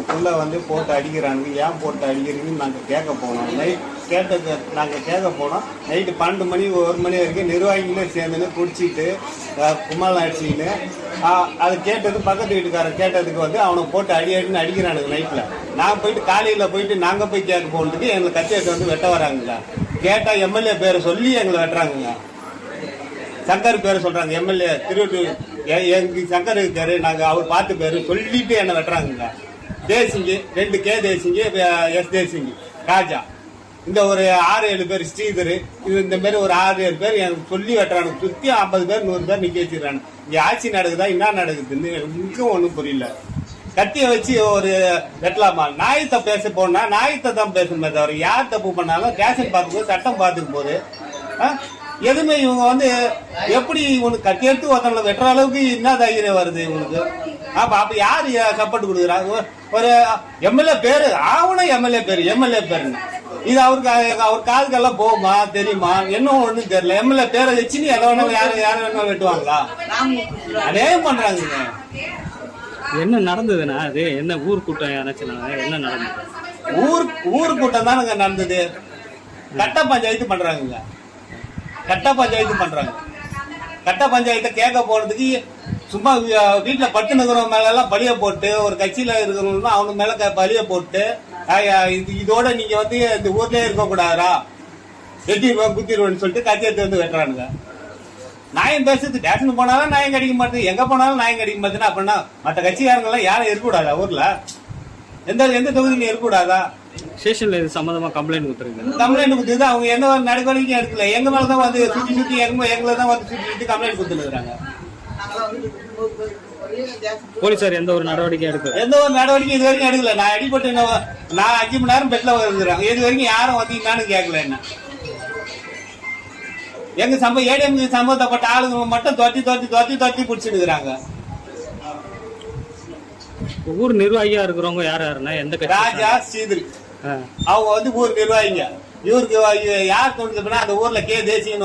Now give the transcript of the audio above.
ஒரு புள்ள வந்து போட்டு அடிக்கிறாங்க. ஏன் போட்டு அடிக்கிறீங்கன்னு நாங்கள் கேட்க போனோம். நாங்கள் கேட்க போனோம். நைட்டு 12 மணி 1 மணி வரைக்கும் நிர்வாகிகளே சேர்ந்துன்னு குடிச்சிட்டு கும்மாளம் அடிச்சின்னு அது கேட்டது பக்கத்து வீட்டுக்காரன் கேட்டதுக்கு வந்து அவனை போட்டு அடின்னு அடிக்கிறானுங்க நைட்டில். நான் போயிட்டு காலையில் போயிட்டு நாங்கள் போய் கேட்க போனதுக்கு எங்களை கத்தியத்தை வந்து வெட்ட வராங்க. கேட்டால் எம்எல்ஏ பேரை சொல்லி எங்களை வெட்டுறாங்க. சங்கர் பேரை சொல்றாங்க. எம்எல்ஏ திருவள்ளூர் எங்க சங்கர் இருக்காரு, நாங்க அவர் பார்த்து பேரு சொல்லிட்டு என்ன வெட்டுறாங்க. தேசிங்கி 2 கே தேசிங்கி, எஸ் தேசிங்கி, ராஜா, இந்த ஒரு 6-7 பேர் ஸ்ரீதர், இது இந்த மாதிரி ஒரு 6-7 பேர் எனக்கு சொல்லி வெட்டுறாங்க. சுத்தி 50 பேர் 100 பேர் நிக்க வச்சிருக்காங்க. இங்க ஆட்சி நடக்குதா என்ன நடக்குதுன்னு எனக்கும் ஒன்றும் புரியல. கத்திய வச்சு ஒரு வெட்டலாமா? நாயத்தை பேச போனா நாயத்தை தான் பேசணுமே தவிர யார் தப்பு பண்ணாலும் ரேஷன் பார்த்துக்கும் சட்டம் பார்த்துக்கும் போது எதுவுமே இவங்க வந்து எப்படி இவனுக்கு கட்டி எடுத்து ஒருத்தவங்களை வெட்டுற அளவுக்கு என்ன தைரியம் வருது இவனுக்கு? அப்ப யாரு சப்போர்ட் கொடுக்குறாங்க? ஒரு எம்எல்ஏ பேரு ஆவணம் எம்எல்ஏ பேரு இது அவர் காதுக்கெல்லாம் போகுமா தெரியுமா? என்ன ஒண்ணும் தெரியல. எம்எல்ஏ பேரை வச்சு எதை வேணாலும் யாரு வேணாலும் வெட்டுவாங்களா? அதே பண்றாங்க. என்ன நடந்ததுன்னா அது என்ன ஊர் கூட்டம் என்ன நடந்தது? ஊர் கூட்டம் தானுங்க நடந்தது. கட்ட பஞ்சாயத்து பண்றாங்க. கட்ட பஞ்சாயத்தை கேட்க போறதுக்கு சும்மா வீட்டுல பட்டுனுக்கிறவங்க மேல எல்லாம் பலிய போட்டு ஒரு கட்சியில இருக்கிறவங்க அவங்க மேல பலிய போட்டு இதோட நீங்க வந்து இந்த ஊர்லயே இருக்க கூடாதா, வெட்டிடுவோம் குத்திடுவோம்னு சொல்லிட்டு கட்சியத்தை வந்து வெட்டுறானுங்க. நாயம் பேசுறது டேஷன் போனாலும் நாயம் கிடைக்க மாட்டேது, எங்க போனாலும் நாயம் கிடைக்க மாட்டேன்னா அப்படின்னா மற்ற கட்சிக்காரங்க எல்லாம் யாரும் இருக்கக்கூடாதா? ஊர்ல எந்த தொகுதியிலும் இருக்கக்கூடாதா? ஸ்டேஷன்ல இது சம்பந்தமா கம்ப்ளைண்ட் கொடுத்துருக்கு. அவங்க எந்த ஒரு நடவடிக்கையும் எடுக்கல. எங்க மேலதான் வந்து சுத்தி எங்களை தான் வந்து சுத்தி கம்ப்ளைண்ட் கொடுத்துருக்காங்க. போலீசார் எந்த ஒரு நடவடிக்கையும் இது வரைக்கும் எடுக்கல. நான் அடிபட்டு நான் 5 மணி நேரம் பெட்ல வந்துருக்காங்க. இது வரைக்கும் யாரும் வந்து என்னன்னு கேட்கல. என்ன எங்க ஏடிஎம் சம்பந்தப்பட்ட ஆளுங்க மட்டும் தொத்தி பிடிச்சிருக்கிறாங்க. ஊர் நிர்வாகியா இருக்கிறவங்க யாருன்னா எந்த ராஜா ஸ்ரீதர் அவங்க வந்து ஊர் நிர்வாகிங்க. இவருக்கு யார் தோணுதுன்னா அந்த ஊர்ல கே தேசியம்